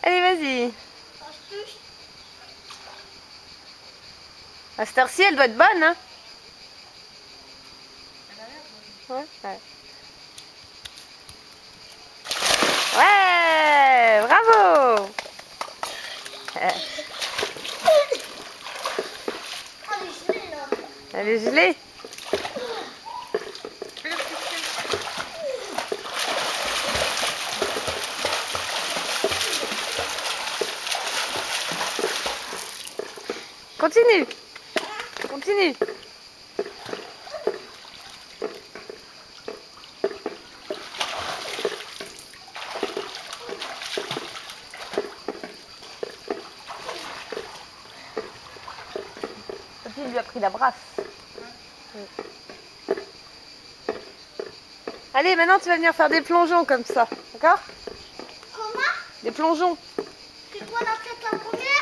Allez, vas-y. À cette heure-ci, elle doit être bonne, hein? Ouais, ouais. Ouais, bravo! Elle est gelée. Continue. Continue. Il lui a pris la brasse. Allez, maintenant tu vas venir faire des plongeons comme ça, d'accord? Comment? Des plongeons. C'est quoi la tête en première?